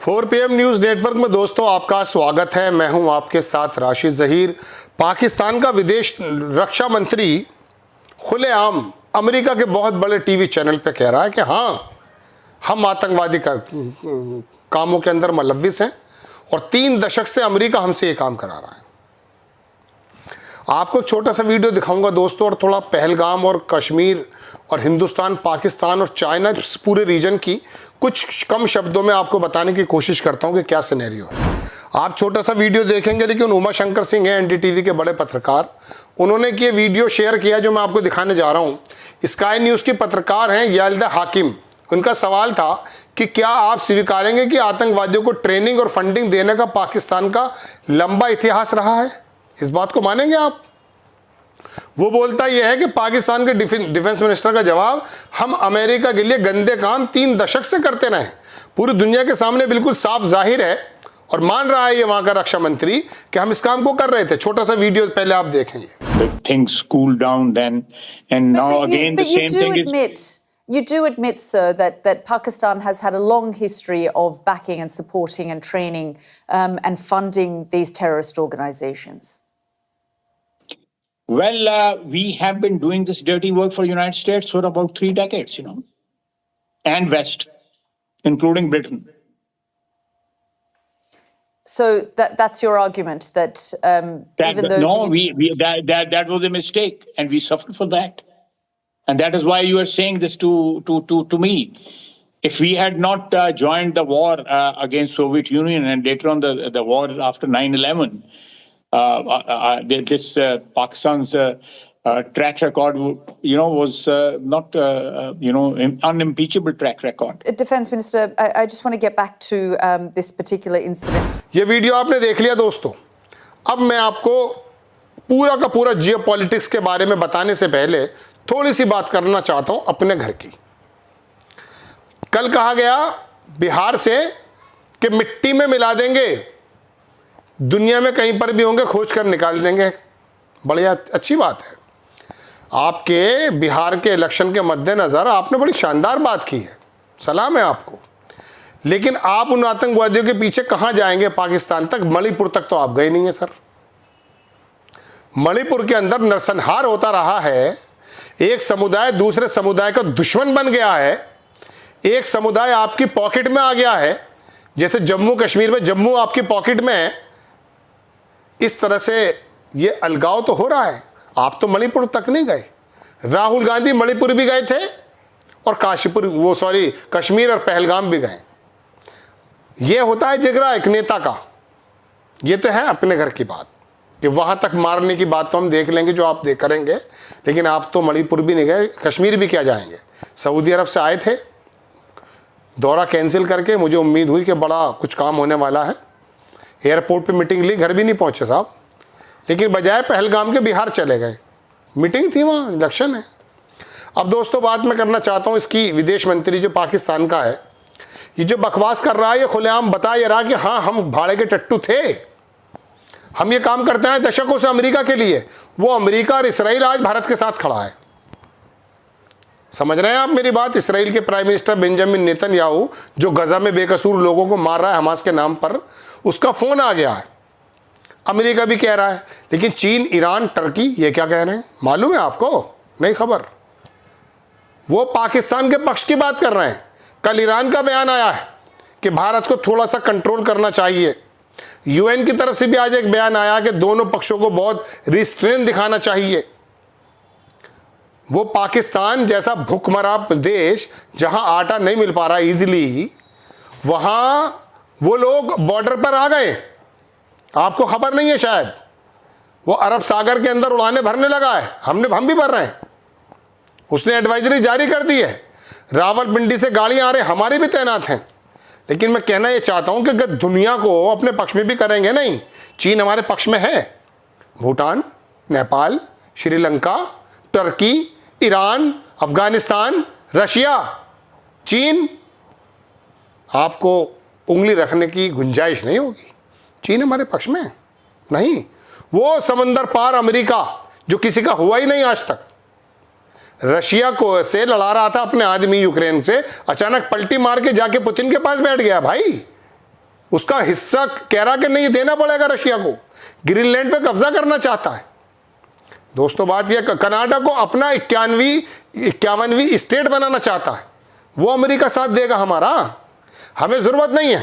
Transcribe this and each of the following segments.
4 PM news network में दोस्तों आपका स्वागत है। मैं हूं आपके साथ राशिद ज़हीर। पाकिस्तान का विदेश रक्षा मंत्री खुलेआम अमेरिका के बहुत बड़े टीवी चैनल पे कह रहा है कि हाँ, हम आतंकवादी कामों के अंदर मुलव्विस हैं और 3 दशक से अमेरिका हमसे ये काम करा रहा है। आपको एक छोटा सा वीडियो दिखाऊंगा दोस्तों और थोड़ा पहलगाम और कश्मीर और हिंदुस्तान, पाकिस्तान और चाइना पूरे रीजन की कुछ कम शब्दों में आपको बताने की कोशिश करता हूं कि क्या सिनेरियो है। आप छोटा सा वीडियो देखेंगे, लेकिन उमा शंकर सिंह हैं एनडीटीवी के बड़े पत्रकार, उन्होंने ये वीडियो शेयर किया जो मैं आपको दिखाने जा रहा हूँ। स्काई न्यूज़ की पत्रकार हैं यालिदा हाकिम। उनका सवाल था कि क्या आप स्वीकारेंगे कि आतंकवादियों को ट्रेनिंग और फंडिंग देने का पाकिस्तान का लंबा इतिहास रहा है? इस बात को मानेंगे आप? वो बोलता यह है कि पाकिस्तान के डिफेंस मिनिस्टर का जवाब, हम अमेरिका के लिए गंदे काम 3 दशक से करते रहे। पूरी दुनिया के सामने बिल्कुल साफ जाहिर है और मान रहा है ये वहां का रक्षा मंत्री कि हम इस काम को कर रहे थे। छोटा सा वीडियो पहले आप देखेंगे। Things cooled down then, and now again the same thing is. You do admit, sir, that Pakistan has had a long history of backing and supporting and training and funding these terrorist organizations. Well, we have been doing this dirty work for the United States for about 3 decades, and West, including Britain. So that's your argument that even though that was a mistake, and we suffered for that, and that is why you are saying this to me. If we had not joined the war against Soviet Union and later on the war after 9/11. This Pakistan's track record, was not, unimpeachable track record. Defense Minister, I just want to get back to this particular incident. ये video आपने देख लिया दोस्तों। अब मैं आपको पूरा का पूरा जियोपॉलिटिक्स के बारे में बताने से पहले थोड़ी सी बात करना चाहता हूं अपने घर की। कल कहा गया बिहार से कि मिट्टी में मिला देंगे, दुनिया में कहीं पर भी होंगे खोज कर निकाल देंगे। बढ़िया, अच्छी बात है। आपके बिहार के इलेक्शन के मद्देनज़र आपने बड़ी शानदार बात की है, सलाम है आपको। लेकिन आप उन आतंकवादियों के पीछे कहाँ जाएंगे? पाकिस्तान तक, मणिपुर तक तो आप गए नहीं है सर। मणिपुर के अंदर नरसंहार होता रहा है। एक समुदाय दूसरे समुदाय का दुश्मन बन गया है। एक समुदाय आपकी पॉकेट में आ गया है, जैसे जम्मू कश्मीर में जम्मू आपकी पॉकेट में है। इस तरह से ये अलगाव तो हो रहा है। आप तो मणिपुर तक नहीं गए। राहुल गांधी मणिपुर भी गए थे और कश्मीर और पहलगाम भी गए। ये होता है जिगरा एक नेता का। ये तो है अपने घर की बात कि वहां तक मारने की बात तो हम देख लेंगे जो आप करेंगे, लेकिन आप तो मणिपुर भी नहीं गए, कश्मीर भी क्या जाएंगे। सऊदी अरब से आए थे, दौरा कैंसिल करके, मुझे उम्मीद हुई कि बड़ा कुछ काम होने वाला है। एयरपोर्ट पे मीटिंग ली, घर भी नहीं पहुंचे साहब, लेकिन बजाय पहलगाम के बिहार चले गए। मीटिंग थी वहाँ, इलेक्शन है। अब दोस्तों बात मैं करना चाहता हूँ इसकी, विदेश मंत्री जो पाकिस्तान का है, ये जो बकवास कर रहा है, ये खुलेआम बता ये रहा कि हाँ, हम भाड़े के टट्टू थे, हम ये काम करते हैं दशकों से अमेरिका के लिए। वो अमेरिका और इसराइल आज भारत के साथ खड़ा है। समझ रहे हैं आप मेरी बात? इसराइल के प्राइम मिनिस्टर बेंजामिन नेतन्याहू जो गजा में बेकसूर लोगों को मार रहा है हमास के नाम पर, उसका फोन आ गया है। अमेरिका भी कह रहा है, लेकिन चीन, ईरान, टर्की ये क्या कह रहे हैं मालूम है आपको? नहीं खबर। वो पाकिस्तान के पक्ष की बात कर रहे हैं। कल ईरान का बयान आया है कि भारत को थोड़ा सा कंट्रोल करना चाहिए। यूएन की तरफ से भी आज एक बयान आया कि दोनों पक्षों को बहुत रिस्ट्रेन दिखाना चाहिए। वो पाकिस्तान जैसा भूखमरा देश जहां आटा नहीं मिल पा रहा इजीली, वहां वो लोग बॉर्डर पर आ गए। आपको खबर नहीं है शायद, वो अरब सागर के अंदर उड़ाने भरने लगा है। हम भी भर रहे हैं। उसने एडवाइजरी जारी कर दी है। रावलपिंडी से गाड़ियां आ रही, हमारे भी तैनात हैं। लेकिन मैं कहना ये चाहता हूं कि अगर दुनिया को अपने पक्ष में भी करेंगे, नहीं, चीन हमारे पक्ष में है, Bhutan, Nepal, Sri Lanka, Turkey, Iran, Afghanistan, Russia, चीन, आपको उंगली रखने की गुंजाइश नहीं होगी। चीन हमारे पक्ष में नहीं। वो समंदर पार अमेरिका जो किसी का हुआ ही नहीं आज तक, रशिया को से लड़ा रहा था अपने आदमी यूक्रेन से, अचानक पलटी मार के जाके पुतिन के पास बैठ गया। भाई उसका हिस्सा कह रहा कि नहीं देना पड़ेगा रशिया को, ग्रीनलैंड पे कब्जा करना चाहता है। दोस्तों बात यह, कनाडा को अपना 51वीं स्टेट बनाना चाहता है, वो अमेरिका साथ देगा हमारा? हमें जरूरत नहीं है।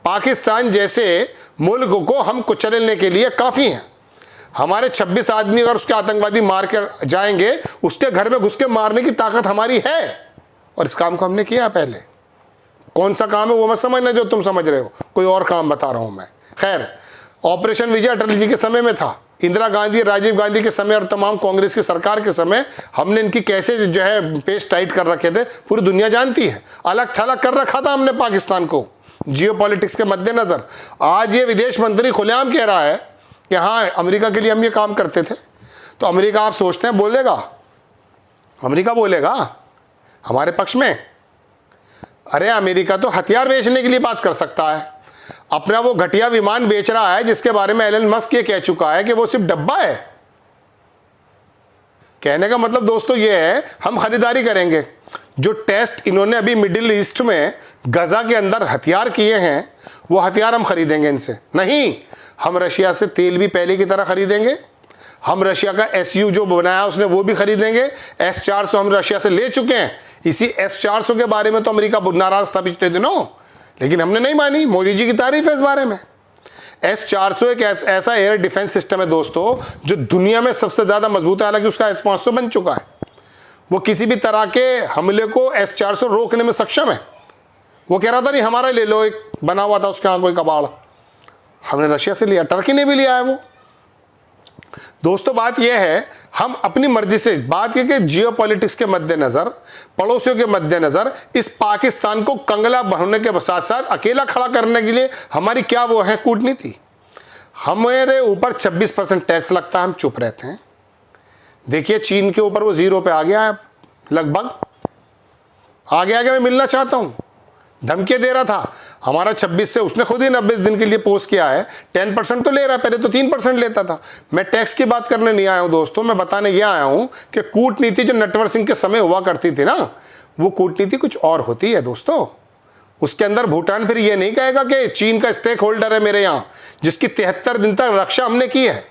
पाकिस्तान जैसे मुल्क को हम कुचलने के लिए काफी हैं। हमारे 26 आदमी अगर उसके आतंकवादी मार कर जाएंगे, उसके घर में घुस के मारने की ताकत हमारी है, और इस काम को हमने किया पहले। कौन सा काम है वो मत समझना जो तुम समझ रहे हो, कोई और काम बता रहा हूं मैं। खैर, ऑपरेशन विजय अटल जी के समय में था, इंदिरा गांधी, राजीव गांधी के समय और तमाम कांग्रेस की सरकार के समय हमने इनकी कैसे जो है पेश टाइट कर रखे थे, पूरी दुनिया जानती है। अलग थलग कर रखा था हमने पाकिस्तान को जियो पॉलिटिक्स के मद्देनजर। आज ये विदेश मंत्री खुलेआम कह रहा है कि हाँ अमेरिका के लिए हम ये काम करते थे। तो अमेरिका आप सोचते हैं बोलेगा? अमेरिका बोलेगा हमारे पक्ष में? अरे अमेरिका तो हथियार बेचने के लिए बात कर सकता है। अपना वो घटिया विमान बेच रहा है जिसके बारे में एलन मस्क ये कह चुका है कि वो सिर्फ डब्बा है। कहने का मतलब दोस्तों ये है, हम खरीदारी करेंगे। जो टेस्ट इन्होंने अभी मिडिल ईस्ट में गजा के अंदर हथियार किए हैं, वो हथियार हम खरीदेंगे इनसे नहीं। हम रशिया से तेल भी पहले की तरह खरीदेंगे। हम रशिया का SU जो बनाया उसने वो भी खरीदेंगे। S-400 हम रशिया से ले चुके हैं। इसी S-400 के बारे में तो अमेरिका नाराज था पिछले दिनों, लेकिन हमने नहीं मानी। मोदी जी की तारीफ है इस बारे में। S-400 एक ऐसा एयर डिफेंस सिस्टम है दोस्तों जो दुनिया में सबसे ज्यादा मजबूत है। हालांकि उसका S-500 बन चुका है, वो किसी भी तरह के हमले को S-400 रोकने में सक्षम है। वो कह रहा था नहीं हमारा ले लो, एक बना हुआ था उसके यहाँ कोई कबाड़, हमने रशिया से लिया, टर्की ने भी लिया है वो। दोस्तों बात यह है, हम अपनी मर्जी से, बात यह कि जियोपॉलिटिक्स के मद्देनजर, पड़ोसियों के मद्देनजर इस पाकिस्तान को कंगला होने के साथ साथ अकेला खड़ा करने के लिए हमारी क्या वो है कूटनीति। हमारे ऊपर 26% टैक्स लगता है, हम चुप रहते हैं। देखिए चीन के ऊपर वो 0 पे आ गया है, लगभग आ गया कि मैं मिलना चाहता हूं, धमकी दे रहा था। हमारा 26 से उसने खुद ही 90 दिन के लिए पोस्ट किया है, 10% तो ले रहा है, पहले तो 3% लेता था। मैं टैक्स की बात करने नहीं आया हूं दोस्तों, मैं बताने ये आया हूं कि कूटनीति जो नटवर सिंह के समय हुआ करती थी ना, वो कूटनीति कुछ और होती है दोस्तों। उसके अंदर भूटान फिर ये नहीं कहेगा कि चीन का स्टेक होल्डर है मेरे यहाँ, जिसकी 73 दिन तक रक्षा हमने की है।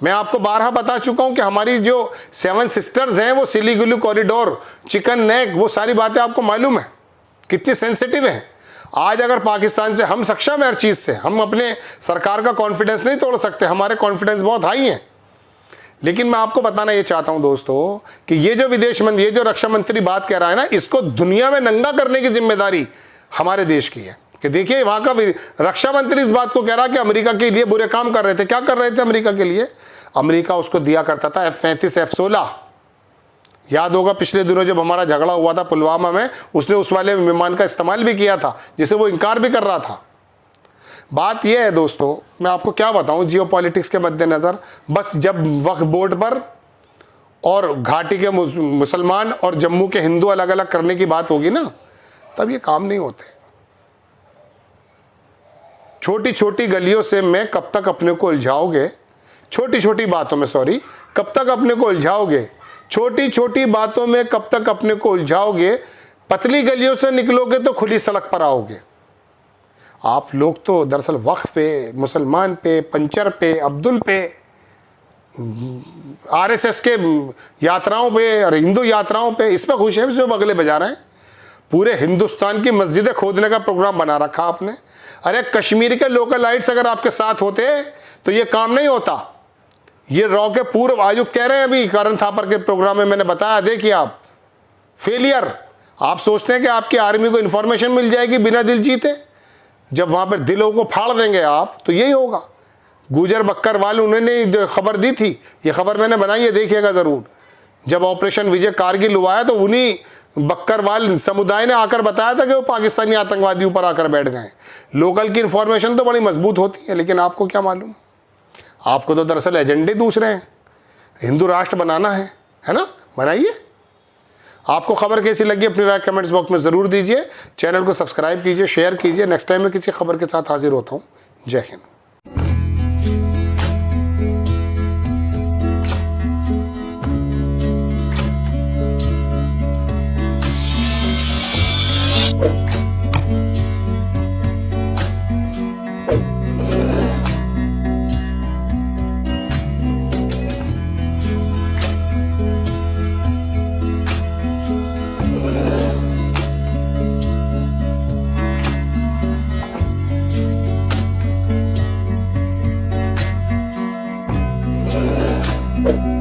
मैं आपको 12 बता चुका हूं कि हमारी जो 7 सिस्टर्स हैं, वो सिलीगुली कॉरिडोर, चिकन नेक, वो सारी बातें आपको मालूम है कितनी सेंसिटिव है। आज अगर पाकिस्तान से हम सक्षम है हर चीज से, हम अपने सरकार का कॉन्फिडेंस नहीं तोड़ सकते, हमारे कॉन्फिडेंस बहुत हाई है। लेकिन मैं आपको बताना ये चाहता हूं दोस्तों कि ये जो विदेश मंत्री, ये जो रक्षा मंत्री बात कह रहा है ना, इसको दुनिया में नंगा करने की जिम्मेदारी हमारे देश की है। कि देखिए वहां का रक्षा मंत्री इस बात को कह रहा कि अमेरिका के लिए बुरे काम कर रहे थे। क्या कर रहे थे अमेरिका के लिए? अमेरिका उसको दिया करता था F-35, F-16। याद होगा पिछले दिनों जब हमारा झगड़ा हुआ था पुलवामा में, उसने उस वाले विमान का इस्तेमाल भी किया था, जिसे वो इनकार भी कर रहा था। बात यह है दोस्तों, मैं आपको क्या बताऊं जियोपॉलिटिक्स के मद्देनजर, बस जब वक्फ बोर्ड पर और घाटी के मुसलमान और जम्मू के हिंदू अलग अलग करने की बात होगी ना, तब ये काम नहीं होते। छोटी छोटी गलियों से मैं कब तक अपने को उलझाओगे, छोटी छोटी बातों में, सॉरी, कब तक अपने को उलझाओगे, छोटी छोटी बातों में कब तक अपने को उलझाओगे। पतली गलियों से निकलोगे तो खुली सड़क पर आओगे। आप लोग तो दरअसल वक्फ पे, मुसलमान पे, पंचर पे, अब्दुल पे, RSS के यात्राओं पे और हिंदू यात्राओं पे, इस पर खुश है जो बगले बजा रहे हैं। पूरे हिंदुस्तान की मस्जिदें खोदने का प्रोग्राम बना रखा आपने। अरे कश्मीर के लोकल लाइट्स अगर आपके साथ होते तो ये काम नहीं होता। ये रॉ के पूर्व आयुक्त कह रहे हैं अभी करण थापर के प्रोग्राम में, मैंने बताया, देखिए आप फेलियर। आप सोचते हैं कि आपकी आर्मी को इंफॉर्मेशन मिल जाएगी बिना दिल जीते, जब वहां पर दिलों को फाड़ देंगे आप तो यही होगा। गुजर बक्करवाल उन्होंने जो खबर दी थी, ये खबर मैंने बनाई है, देखिएगा जरूर। जब ऑपरेशन विजय कारगिल हुआ है तो उन्हीं बक्करवाल समुदाय ने आकर बताया था कि वो पाकिस्तानी आतंकवादी ऊपर आकर बैठ गए। लोकल की इंफॉर्मेशन तो बड़ी मजबूत होती है, लेकिन आपको क्या मालूम, आपको तो दरअसल एजेंडे दूसरे हैं। हिंदू राष्ट्र बनाना है ना, बनाइए। आपको खबर कैसी लगी अपनी राय कमेंट्स बॉक्स में जरूर दीजिए। चैनल को सब्सक्राइब कीजिए, शेयर कीजिए। नेक्स्ट टाइम मैं किसी खबर के साथ हाजिर होता हूँ। जय हिंद। Thank you.